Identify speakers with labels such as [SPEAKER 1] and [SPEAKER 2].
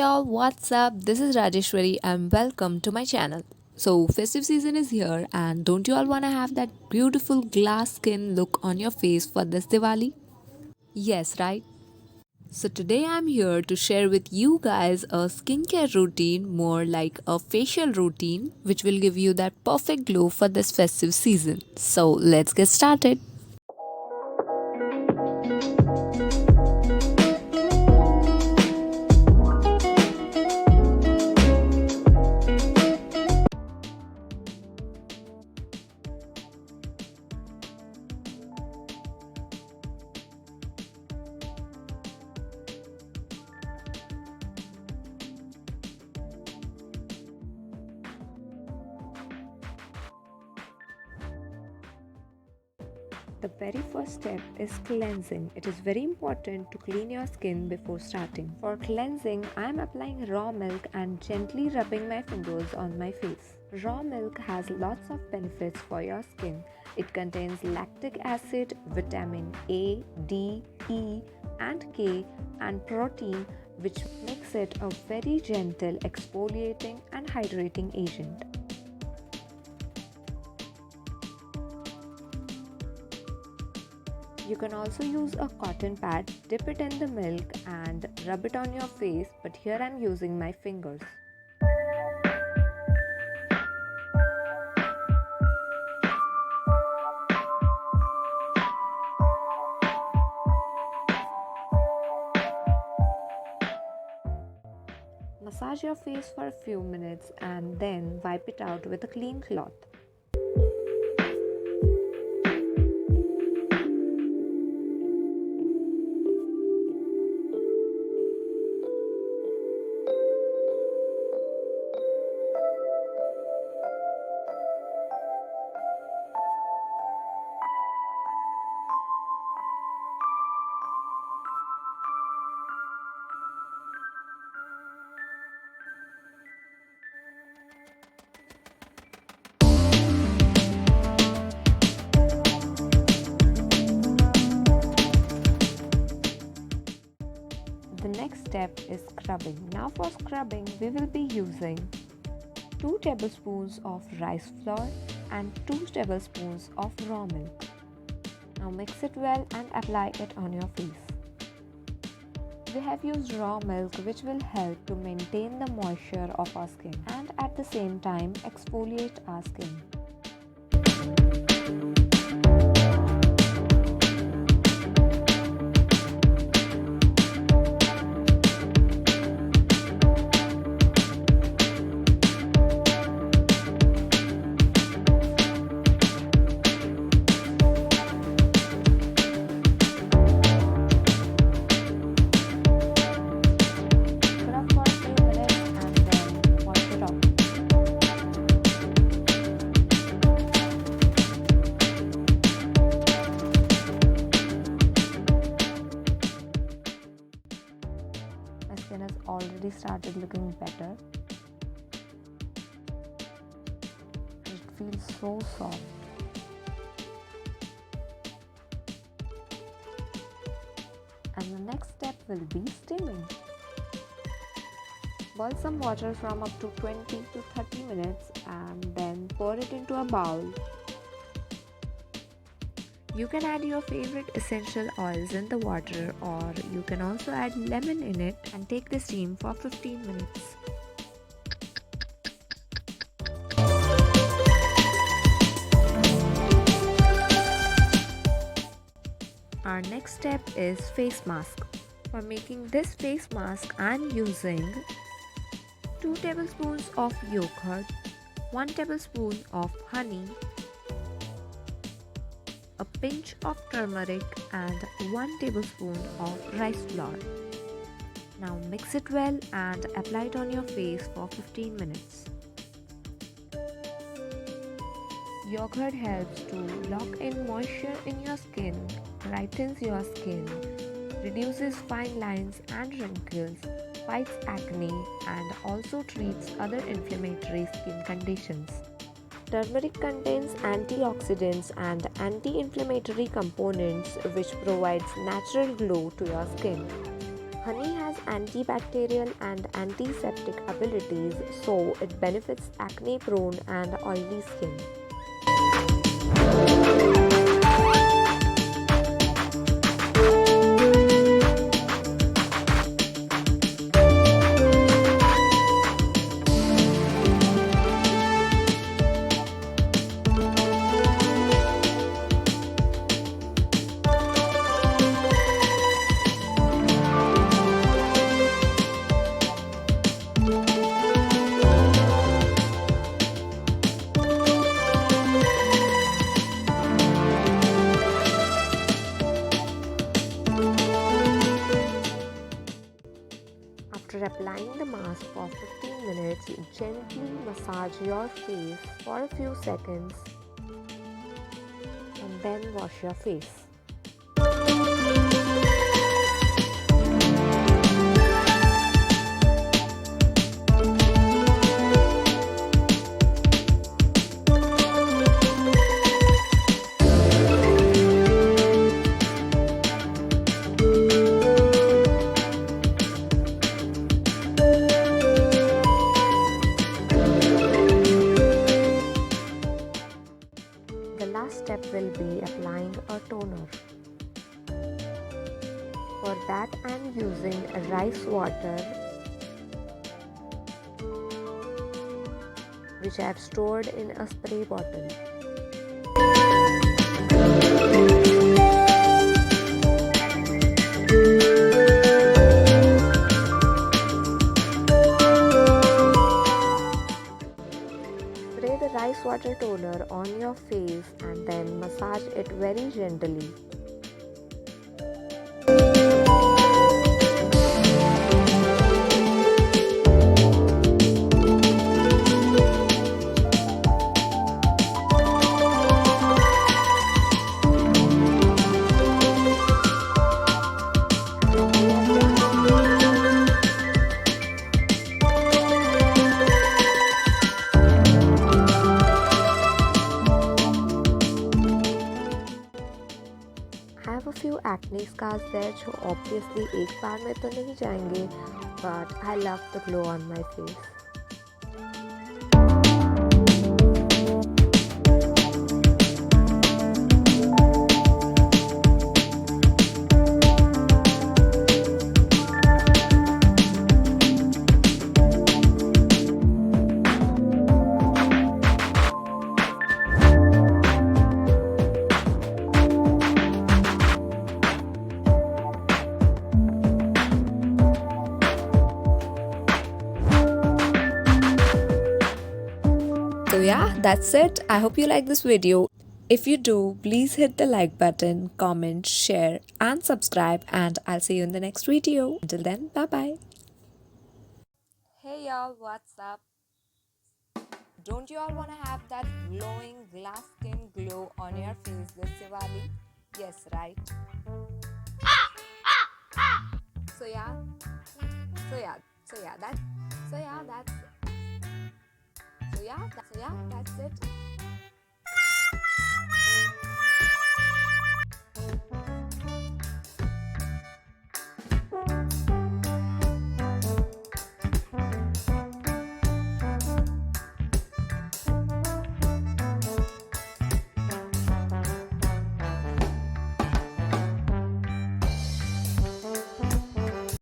[SPEAKER 1] y'all, what's up? This is Rajeshwari and welcome to my channel. So, festive season is here, and don't you all want to have that beautiful glass skin look on your face for this Diwali? Yes, right? So, today I'm here to share with you guys a skincare routine, more like a facial routine, which will give you that perfect glow for this festive season. So, let's get started.
[SPEAKER 2] The very first step is cleansing. It is very important to clean your skin before starting. For cleansing, I am applying raw milk and gently rubbing my fingers on my face. Raw milk has lots of benefits for your skin. It contains lactic acid, vitamin A, D, E, and K, and protein, which makes it a very gentle exfoliating and hydrating agent. You can also use a cotton pad, dip it in the milk and rub it on your face, but here I'm using my fingers. Massage your face for a few minutes and then wipe it out with a clean cloth. The next step is scrubbing. Now for scrubbing, we will be using 2 tablespoons of rice flour and 2 tablespoons of raw milk. Now mix it well and apply it on your face. We have used raw milk, which will help to maintain the moisture of our skin and at the same time exfoliate our skin. My skin has already started looking better. It feels so soft. And the next step will be steaming. Boil some water from up to 20 to 30 minutes and then pour it into a bowl. You can add your favorite essential oils in the water, or you can also add lemon in it and take the steam for 15 minutes. Our next step is face mask. For making this face mask, I am using 2 tablespoons of yogurt, 1 tablespoon of honey, a pinch of turmeric and 1 tablespoon of rice flour. Now mix it well and apply it on your face for 15 minutes. Yogurt helps to lock in moisture in your skin, brightens your skin, reduces fine lines and wrinkles, fights acne, and also treats other inflammatory skin conditions. Turmeric contains antioxidants and anti-inflammatory components which provides natural glow to your skin. Honey has antibacterial and antiseptic abilities, so it benefits acne prone and oily skin. After applying the mask for 15 minutes, gently massage your face for a few seconds and then wash your face. The last step will be applying a toner. For that, I am using rice water, which I have stored in a spray bottle. Spray the rice water toner on your face and then massage it very gently. I have a few acne scars there जो obviously एक बार में तो नहीं जाएंगे, but I love the glow on my face.
[SPEAKER 1] So yeah, that's it. I hope you like this video. If you do, please hit the like button, comment, share and subscribe, and I'll see you in the next video. Until then, bye bye. Hey y'all, what's up? Don't you all want to have that glowing glass skin glow on your face this Diwali? Yes, right? So yeah, so yeah, so yeah, that, so yeah, that's, so yeah, that's it.